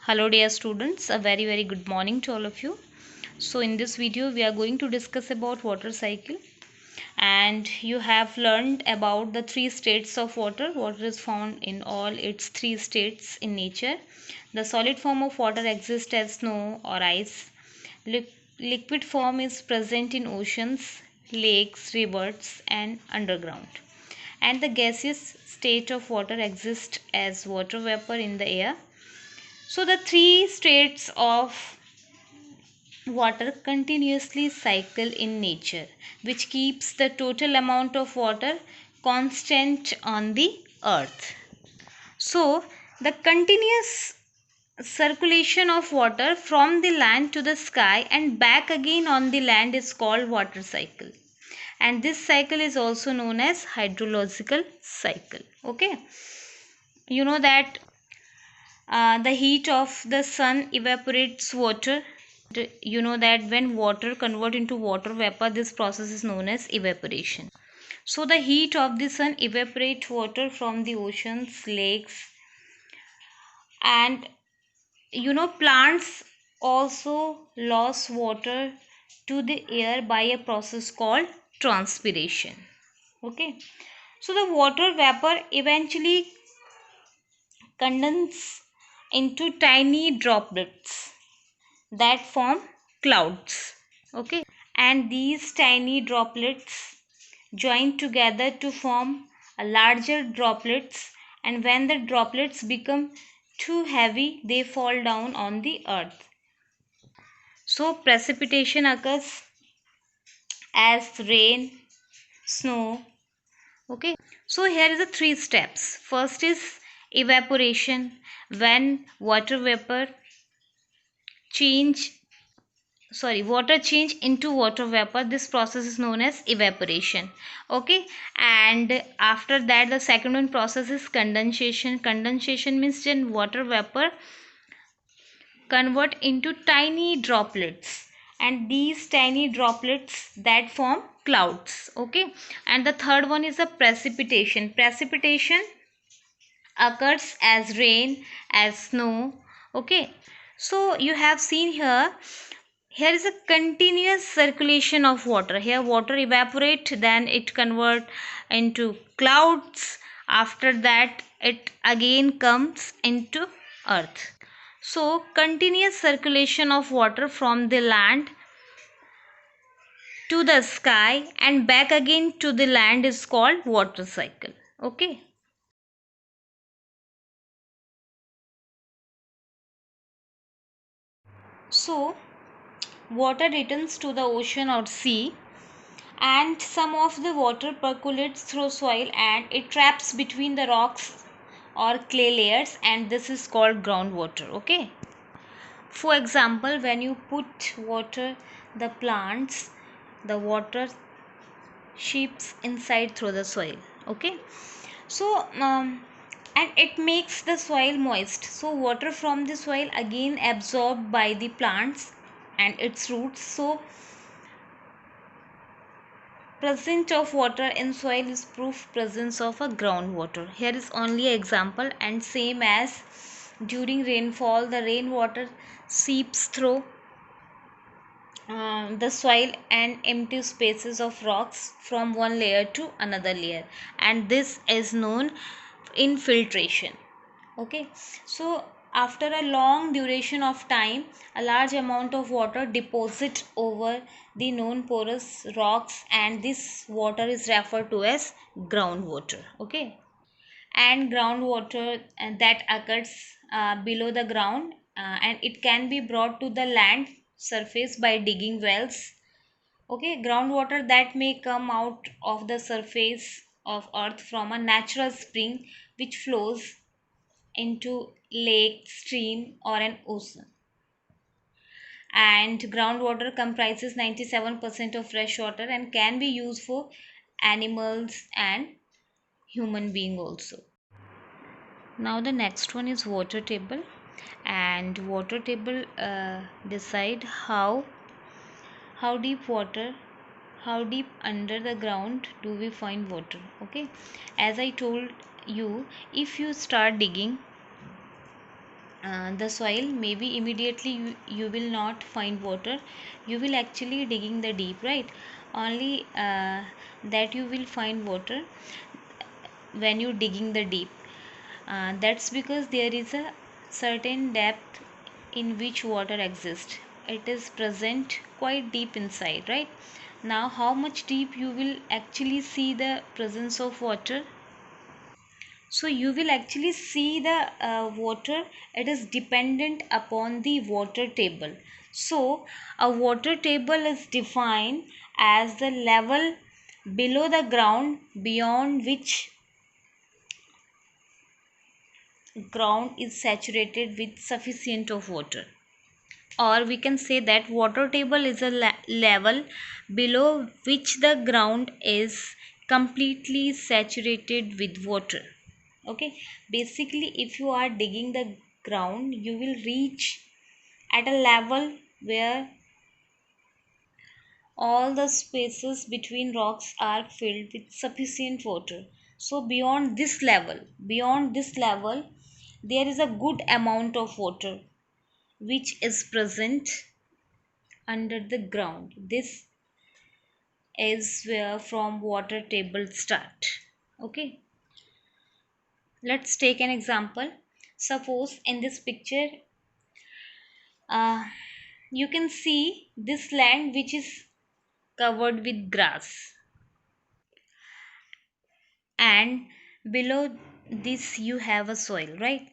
Hello dear students, a very good morning to all of you. So in this video we are going to discuss about water cycle, and you have learned about the three states of water. Water is found in all its three states in nature. The solid form of water exists as snow or ice. Liquid form is present in oceans, lakes, rivers and underground. And the gaseous state of water exists as water vapor in the air. So the three states of water continuously cycle in nature, which keeps the total amount of water constant on the earth. So the continuous circulation of water from the land to the sky and back again on the land is called water cycle. And this cycle is also known as hydrological cycle. Okay. You know that the heat of the sun evaporates water. You know that when water convert into water vapor, this process is known as evaporation. So the heat of the sun evaporates water from the oceans, lakes, and plants also lose water to the air by a process called transpiration. Okay, so the water vapor eventually condense into tiny droplets that form clouds. Okay, and these tiny droplets join together to form a larger droplets, and when the droplets become too heavy they fall down on the earth. So precipitation occurs as rain, snow. Okay, so here is the three steps. First is evaporation, when change water change into water vapor. This process is known as evaporation. Okay, and after that the second one process is condensation means when water vapor convert into tiny droplets, and these tiny droplets that form clouds. Okay, and the third one is the precipitation occurs as rain, as snow. Okay, so you have seen here is a continuous circulation of water. Here water evaporate, then it convert into clouds. After that it again comes into earth. So continuous circulation of water from the land to the sky and back again to the land is called water cycle. Okay. So water returns to the ocean or sea, and some of the water percolates through soil and it traps between the rocks or clay layers, and this is called groundwater. Okay, for example, when you put water the plants, the water seeps inside through the soil. Okay, so and it makes the soil moist, so water from the soil again absorbed by the plants and its roots. So presence of water in soil is proof presence of a groundwater. Here is only an example, and same as during rainfall the rainwater seeps through the soil and empty spaces of rocks from one layer to another layer, and this is known infiltration. Okay, so after a long duration of time a large amount of water deposit over the known porous rocks, and this water is referred to as groundwater. Okay, and groundwater that occurs below the ground, and it can be brought to the land surface by digging wells. Okay, groundwater that may come out of the surface of earth from a natural spring which flows into lake, stream or an ocean. And groundwater comprises 97% of fresh water and can be used for animals and human being also. Now the next one is water table, and water table decide how deep water, how deep under the ground do we find water. Okay, as I told you, if you start digging the soil, maybe immediately you will not find water. You will actually digging the deep, right? Only that you will find water when you digging the deep. That's because there is a certain depth in which water exists. It is present quite deep inside, right? Now how much deep you will actually see the presence of water? So you will actually see the water. It is dependent upon the water table. So a water table is defined as the level below the ground beyond which ground is saturated with sufficient of water. Or we can say that water table is a level below which the ground is completely saturated with water. Okay, basically if you are digging the ground, you will reach at a level where all the spaces between rocks are filled with sufficient water. So beyond this level there is a good amount of water which is present under the ground. This is where from water table start. Okay, let's take an example. Suppose in this picture, uh, you can see this land which is covered with grass, and below this you have a soil, right?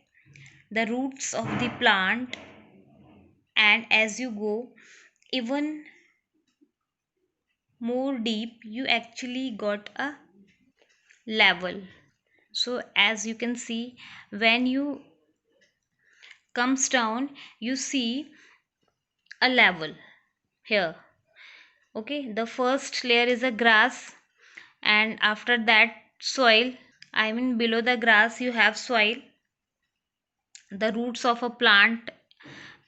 The roots of the plant, and as you go even more deep you actually got a level. So as you can see, when you comes down you see a level here. Okay, the first layer is a grass, and after that soil. I mean below the grass you have soil. The roots of a plant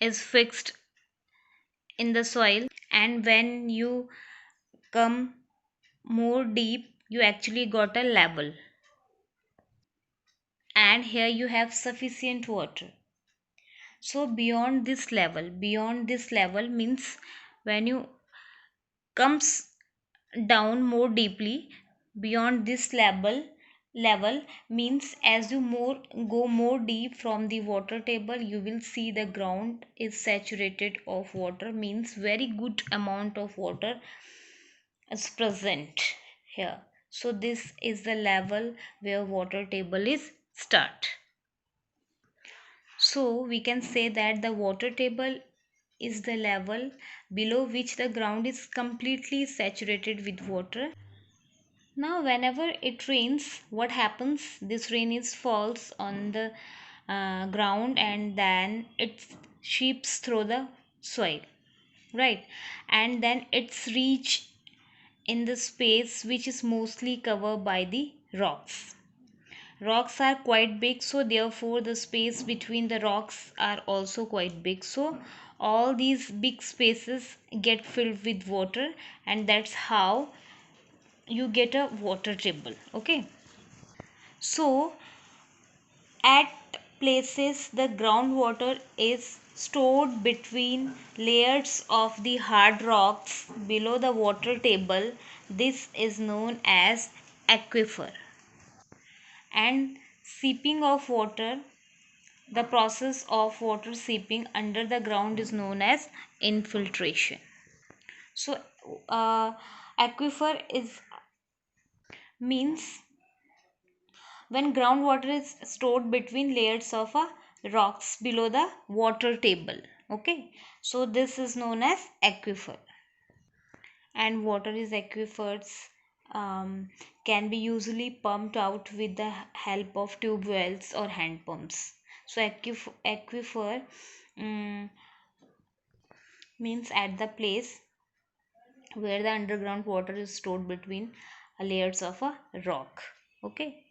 is fixed in the soil, and when you come more deep you actually got a level, and here you have sufficient water. So beyond this level means when you comes down more deeply beyond this level means as you more go more deep from the water table, you will see the ground is saturated of water, means very good amount of water is present here. So this is the level where water table is start. So we can say that the water table is the level below which the ground is completely saturated with water. Now whenever it rains, what happens? This rain is falls on the ground, and then it seeps through the soil, right? And then it's reach in the space which is mostly covered by the rocks. Rocks are quite big, so therefore the space between the rocks are also quite big. So all these big spaces get filled with water, and that's how you get a water table. Okay, so at places the groundwater is stored between layers of the hard rocks below the water table. This is known as aquifer. And seeping of water, the process of water seeping under the ground is known as infiltration. So aquifer is means when groundwater is stored between layers of rocks below the water table. Okay, so this is known as aquifer. And water is aquifers can be usually pumped out with the help of tube wells or hand pumps. So aquifer means at the place where the underground water is stored between layers of a rock. Okay,